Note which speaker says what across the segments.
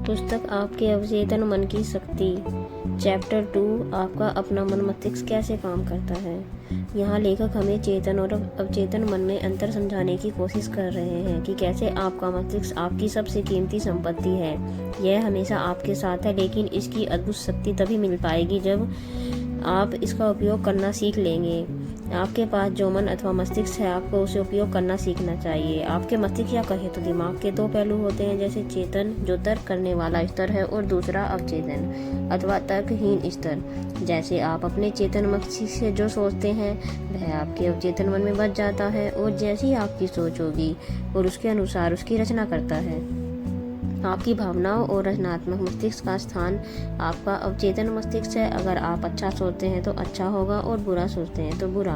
Speaker 1: पुस्तक आपके अवचेतन मन की शक्ति, चैप्टर 2, आपका अपना मन मस्तिष्क कैसे काम करता है। यहाँ लेखक हमें चेतन और अवचेतन मन में अंतर समझाने की कोशिश कर रहे हैं कि कैसे आपका मस्तिष्क आपकी सबसे कीमती संपत्ति है। यह हमेशा आपके साथ है, लेकिन इसकी अद्भुत शक्ति तभी मिल पाएगी जब आप इसका उपयोग करना सीख लेंगे। आपके पास जो मन अथवा मस्तिष्क है, आपको उसे उपयोग करना सीखना चाहिए। आपके मस्तिष्क या कहे तो दिमाग के दो पहलू होते हैं, जैसे चेतन जो तर्क करने वाला स्तर है और दूसरा अवचेतन अथवा तर्कहीन स्तर। जैसे आप अपने चेतन मस्तिष्क से जो सोचते हैं वह आपके अवचेतन मन में बच जाता है और जैसी आपकी सोच होगी और उसके अनुसार उसकी रचना करता है। आपकी भावनाओं और रचनात्मक मस्तिष्क का स्थान आपका अवचेतन मस्तिष्क है। अगर आप अच्छा सोचते हैं तो अच्छा होगा और बुरा सोचते हैं तो बुरा।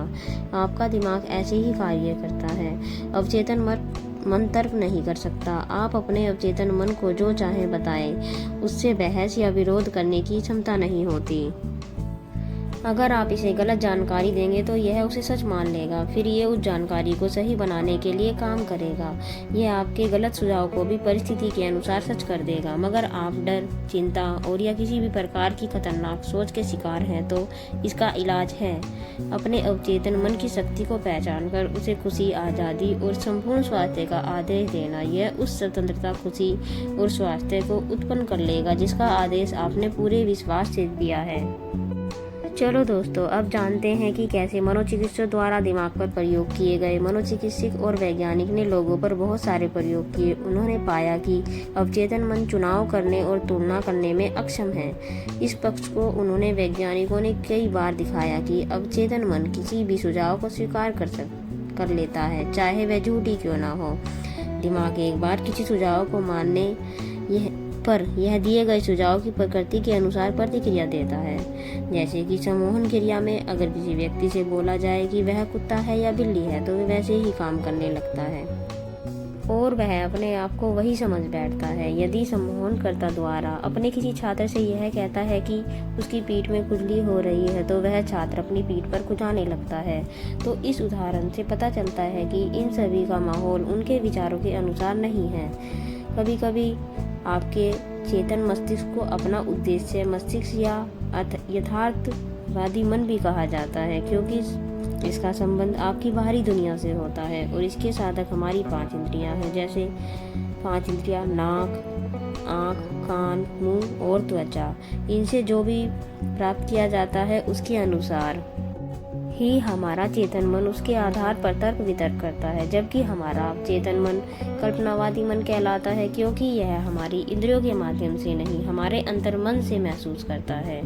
Speaker 1: आपका दिमाग ऐसे ही कार्य करता है। अवचेतन मन तर्क नहीं कर सकता। आप अपने अवचेतन मन को जो चाहे बताएं, उससे बहस या विरोध करने की क्षमता नहीं होती। अगर आप इसे गलत जानकारी देंगे तो यह उसे सच मान लेगा, फिर ये उस जानकारी को सही बनाने के लिए काम करेगा। यह आपके गलत सुझाव को भी परिस्थिति के अनुसार सच कर देगा। मगर आप डर, चिंता और या किसी भी प्रकार की खतरनाक सोच के शिकार हैं तो इसका इलाज है अपने अवचेतन मन की शक्ति को पहचान कर उसे खुशी, आज़ादी और संपूर्ण स्वास्थ्य का आदेश देना। यह उस स्वतंत्रता, खुशी और स्वास्थ्य को उत्पन्न कर लेगा जिसका आदेश आपने पूरे विश्वास से दिया है। चलो दोस्तों, अब जानते हैं कि कैसे मनोचिकित्सकों द्वारा दिमाग पर प्रयोग किए गए। मनोचिकित्सक और वैज्ञानिक ने लोगों पर बहुत सारे प्रयोग किए। उन्होंने पाया कि अवचेतन मन चुनाव करने और तुलना करने में अक्षम है। इस पक्ष को उन्होंने वैज्ञानिकों ने कई बार दिखाया कि अवचेतन मन किसी भी सुझाव को स्वीकार कर लेता है, चाहे वह झूठी क्यों ना हो। दिमाग एक बार किसी सुझाव को मानने पर यह दिए गए सुझाव की प्रकृति के अनुसार प्रतिक्रिया देता है। जैसे कि सम्मोहन क्रिया में अगर किसी व्यक्ति से बोला जाए कि वह कुत्ता है या बिल्ली है तो वह वैसे ही काम करने लगता है और वह अपने आप को वही समझ बैठता है। यदि सम्मोहनकर्ता द्वारा अपने किसी छात्र से यह कहता है कि उसकी पीठ में खुजली हो रही है तो वह छात्र अपनी पीठ पर खुजाने लगता है। तो इस उदाहरण से पता चलता है कि इन सभी का माहौल उनके विचारों के अनुसार नहीं है। कभी कभी आपके चेतन मस्तिष्क को अपना उद्देश्य मस्तिष्क या यथार्थवादी मन भी कहा जाता है, क्योंकि इसका संबंध आपकी बाहरी दुनिया से होता है और इसके साधक हमारी 5 इंद्रियां हैं। जैसे 5 इंद्रियां नाक, आँख, कान, मुंह और त्वचा। इनसे जो भी प्राप्त किया जाता है उसके अनुसार ही हमारा चेतन मन उसके आधार पर तर्क वितर्क करता है, जबकि हमारा चेतन मन कल्पनावादी मन कहलाता है, क्योंकि यह हमारी इंद्रियों के माध्यम से नहीं हमारे अंतर मन से महसूस करता है।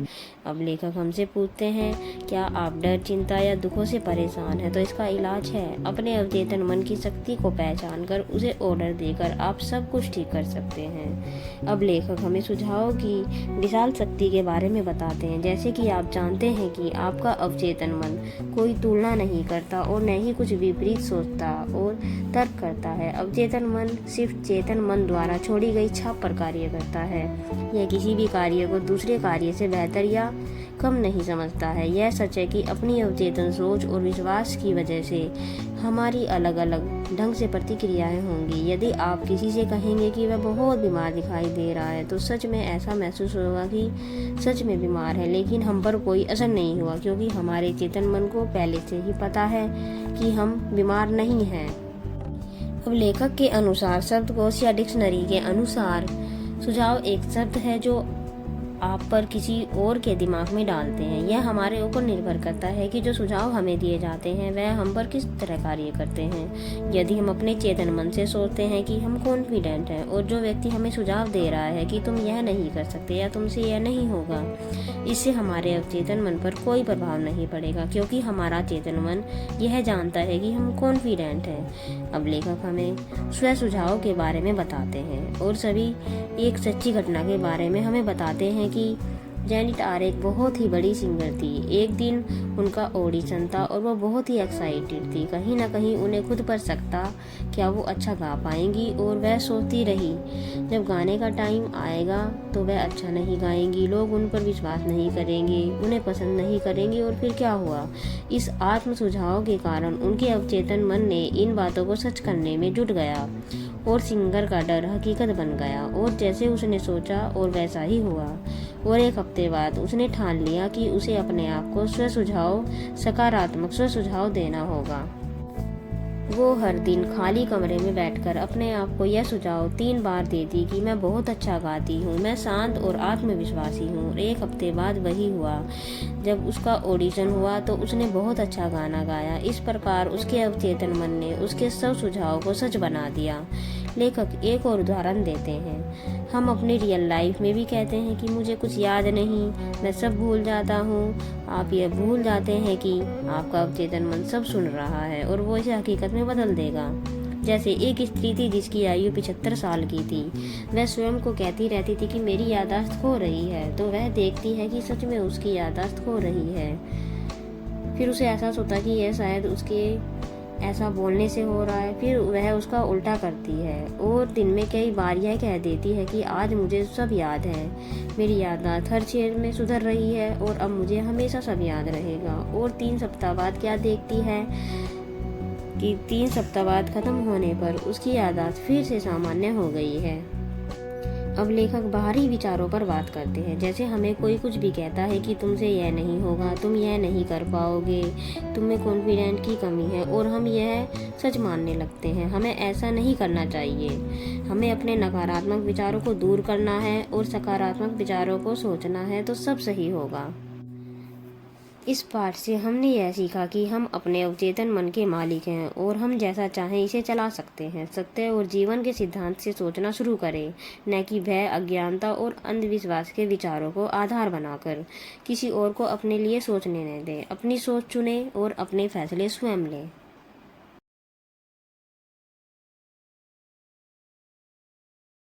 Speaker 1: अब लेखक हमसे पूछते हैं, क्या आप डर, चिंता या दुखों से परेशान हैं? तो इसका इलाज है अपने अवचेतन मन की शक्ति को पहचान कर उसे ऑर्डर देकर आप सब कुछ ठीक कर सकते हैं। अब लेखक हमें सुझावों की विशाल शक्ति के बारे में बताते हैं। जैसे कि आप जानते हैं कि आपका अवचेतन मन कोई तुलना नहीं करता और न ही कुछ विपरीत सोचता और तर्क करता है। अवचेतन मन सिर्फ चेतन मन द्वारा छोड़ी गई छाप पर कार्य करता है। यह किसी भी कार्य को दूसरे कार्य से बेहतर या कम नहीं समझता है। यह सच है कि अपनी अवचेतन सोच और विश्वास की वजह से हमारी अलग अलग ढंग से प्रतिक्रियाएं होंगी। यदि आप किसी से कहेंगे कि वह बहुत बीमार दिखाई दे रहा है तो सच में ऐसा महसूस होगा कि सच में बीमार है, लेकिन हम पर कोई असर नहीं हुआ, क्योंकि हमारे चेतन मन को पहले से ही पता है कि हम बीमार नहीं हैं। अब लेखक के अनुसार शब्दकोश या डिक्शनरी के अनुसार सुझाव एक शब्द है जो आप पर किसी और के दिमाग में डालते हैं। यह हमारे ऊपर निर्भर करता है कि जो सुझाव हमें दिए जाते हैं वह हम पर किस तरह कार्य करते हैं। यदि हम अपने चेतन मन से सोचते हैं कि हम कॉन्फिडेंट हैं और जो व्यक्ति हमें सुझाव दे रहा है कि तुम यह नहीं कर सकते या तुमसे यह नहीं होगा, इससे हमारे अवचेतन मन पर कोई प्रभाव नहीं पड़ेगा, क्योंकि हमारा चेतन मन यह जानता है कि हम कॉन्फिडेंट हैं। अब लेखक हमें स्व सुझाव के बारे में बताते हैं और सभी एक सच्ची घटना के बारे में हमें बताते हैं कि जेनेट आर एक बहुत ही बड़ी सिंगर थी। एक दिन उनका ऑडिशन था और वो बहुत ही एक्साइटेड थी। कहीं ना कहीं उन्हें खुद पर शक था क्या वो अच्छा गा पाएंगी और वह सोचती रही जब गाने का टाइम आएगा तो वह अच्छा नहीं गाएंगी, लोग उन पर विश्वास नहीं करेंगे, उन्हें पसंद नहीं करेंगे। और फिर क्या हुआ? इस आत्म सुझाव के कारण उनके अवचेतन मन ने इन बातों को सच करने में जुट गया और सिंगर का डर हकीकत बन गया और जैसे उसने सोचा और वैसा ही हुआ। और 1 हफ्ते बाद उसने ठान लिया कि उसे अपने आप को सकारात्मक स्व सुझाव देना होगा। वो हर दिन खाली कमरे में बैठकर अपने आप को यह सुझाव 3 बार देती कि मैं बहुत अच्छा गाती हूँ, मैं शांत और आत्मविश्वासी हूँ। और 1 हफ्ते बाद वही हुआ। जब उसका ऑडिशन हुआ तो उसने बहुत अच्छा गाना गाया। इस प्रकार उसके अवचेतन मन ने उसके सब सुझाव को सच बना दिया। लेखक एक और उदाहरण देते हैं। हम अपनी रियल लाइफ में भी कहते हैं कि मुझे कुछ याद नहीं, मैं सब भूल जाता हूँ। आप यह भूल जाते हैं कि आपका अवचेतन मन सब सुन रहा है और वो इसे हकीकत में बदल देगा। जैसे एक स्त्री थी जिसकी आयु 75 साल की थी। वह स्वयं को कहती रहती थी कि मेरी याददाश्त खो रही है, तो वह देखती है कि सच में उसकी याददाश्त खो रही है। फिर उसे एहसास होता कि यह शायद उसके ऐसा बोलने से हो रहा है। फिर वह उसका उल्टा करती है और दिन में कई बार यह कह देती है कि आज मुझे सब याद है, मेरी याददाश्त हर चीज में सुधर रही है और अब मुझे हमेशा सब याद रहेगा। और 3 सप्ताह बाद क्या देखती है कि 3 सप्ताह बाद खत्म होने पर उसकी याददाश्त फिर से सामान्य हो गई है। अब लेखक बाहरी विचारों पर बात करते हैं। जैसे हमें कोई कुछ भी कहता है कि तुमसे यह नहीं होगा, तुम यह नहीं कर पाओगे, तुम में कॉन्फिडेंस की कमी है और हम यह सच मानने लगते हैं। हमें ऐसा नहीं करना चाहिए। हमें अपने नकारात्मक विचारों को दूर करना है और सकारात्मक विचारों को सोचना है, तो सब सही होगा। इस पाठ से हमने यह सीखा कि हम अपने अवचेतन मन के मालिक हैं और हम जैसा चाहें इसे चला सकते हैं। सत्य और जीवन के सिद्धांत से सोचना शुरू करें, न कि भय, अज्ञानता और अंधविश्वास के विचारों को आधार बनाकर। किसी और को अपने लिए सोचने न दें। अपनी सोच चुनें और अपने फैसले स्वयं लें।